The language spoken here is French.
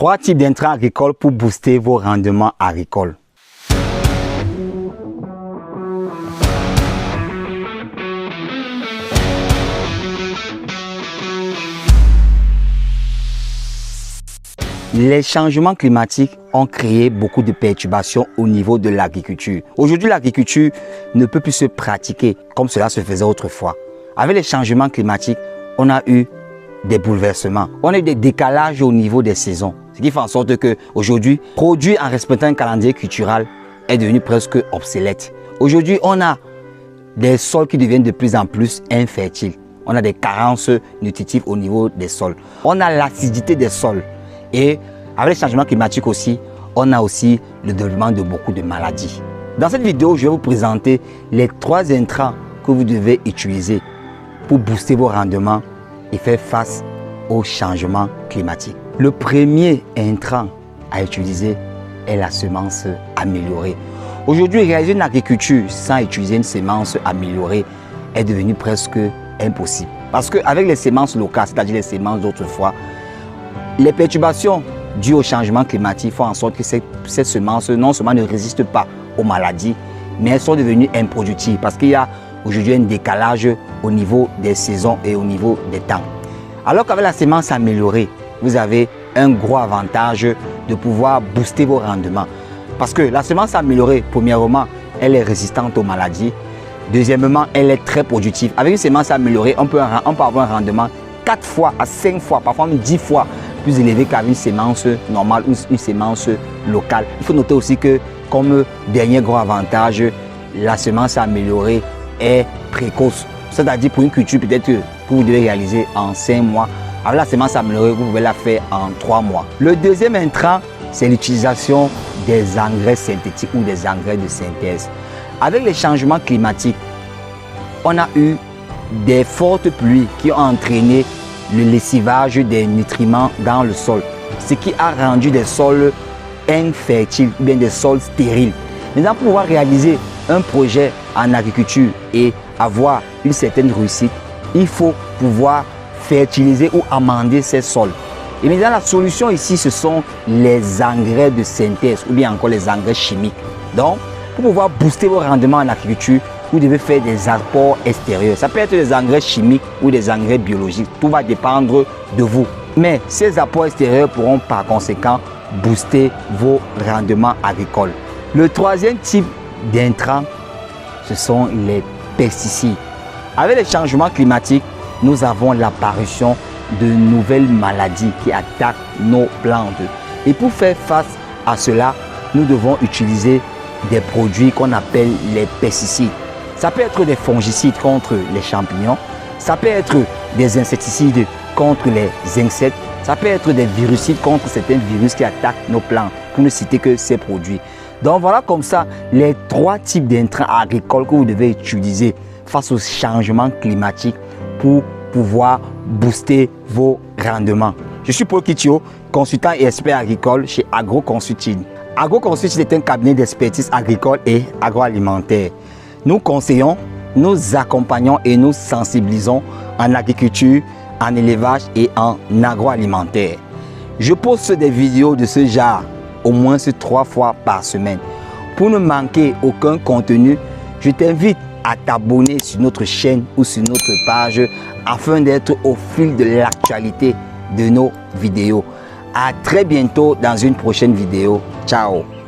3 types d'intrants agricoles pour booster vos rendements agricoles. Les changements climatiques ont créé beaucoup de perturbations au niveau de l'agriculture. Aujourd'hui, l'agriculture ne peut plus se pratiquer comme cela se faisait autrefois. Avec les changements climatiques, on a eu des bouleversements. On a eu des décalages au niveau des saisons. Ce qui fait en sorte qu'aujourd'hui, produire en respectant un calendrier culturel est devenu presque obsolète. Aujourd'hui, on a des sols qui deviennent de plus en plus infertiles. On a des carences nutritives au niveau des sols. On a l'acidité des sols. Et avec les changements climatiques aussi, on a aussi le développement de beaucoup de maladies. Dans cette vidéo, je vais vous présenter les 3 intrants que vous devez utiliser pour booster vos rendements et faire face aux changements climatiques. Le premier intrant à utiliser est la semence améliorée. Aujourd'hui, réaliser une agriculture sans utiliser une semence améliorée est devenu presque impossible. Parce qu'avec les semences locales, c'est-à-dire les semences d'autrefois, les perturbations dues au changement climatique font en sorte que ces semences non seulement ne résistent pas aux maladies, mais elles sont devenues improductives parce qu'il y a aujourd'hui un décalage au niveau des saisons et au niveau des temps. Alors qu'avec la semence améliorée, vous avez un gros avantage de pouvoir booster vos rendements. Parce que la semence améliorée, premièrement, elle est résistante aux maladies. Deuxièmement, elle est très productive. Avec une semence améliorée, on peut avoir un rendement 4 fois à 5 fois, parfois même 10 fois plus élevé qu'avec une semence normale ou une semence locale. Il faut noter aussi que, comme dernier gros avantage, la semence améliorée est précoce. C'est-à-dire pour une culture peut-être que vous devez réaliser en 5 mois. Avec la semence améliorée, vous pouvez la faire en 3 mois. Le deuxième intrant, c'est l'utilisation des engrais synthétiques ou des engrais de synthèse. Avec les changements climatiques, on a eu des fortes pluies qui ont entraîné le lessivage des nutriments dans le sol, ce qui a rendu des sols infertiles ou bien des sols stériles. Maintenant, pour pouvoir réaliser un projet en agriculture et avoir une certaine réussite, il faut pouvoir fertiliser ou amender ces sols. Et maintenant, la solution ici, ce sont les engrais de synthèse ou bien encore les engrais chimiques. Donc, pour pouvoir booster vos rendements en agriculture, vous devez faire des apports extérieurs. Ça peut être des engrais chimiques ou des engrais biologiques. Tout va dépendre de vous. Mais ces apports extérieurs pourront par conséquent booster vos rendements agricoles. Le troisième type d'intrants, ce sont les pesticides. Avec les changements climatiques, nous avons l'apparition de nouvelles maladies qui attaquent nos plantes. Et pour faire face à cela, nous devons utiliser des produits qu'on appelle les pesticides. Ça peut être des fongicides contre les champignons, ça peut être des insecticides contre les insectes, ça peut être des virucides contre certains virus qui attaquent nos plantes, pour ne citer que ces produits. Donc voilà comme ça les 3 types d'intrants agricoles que vous devez utiliser face aux changements climatiques pour pouvoir booster vos rendements. Je suis Paul Kitio, consultant et expert agricole chez AgroConsulting. AgroConsulting est un cabinet d'expertise agricole et agroalimentaire. Nous conseillons, nous accompagnons et nous sensibilisons en agriculture, en élevage et en agroalimentaire. Je poste des vidéos de ce genre au moins 3 fois par semaine. Pour ne manquer aucun contenu, je t'invite à t'abonner sur notre chaîne ou sur notre page afin d'être au fil de l'actualité de nos vidéos. À très bientôt dans une prochaine vidéo. Ciao!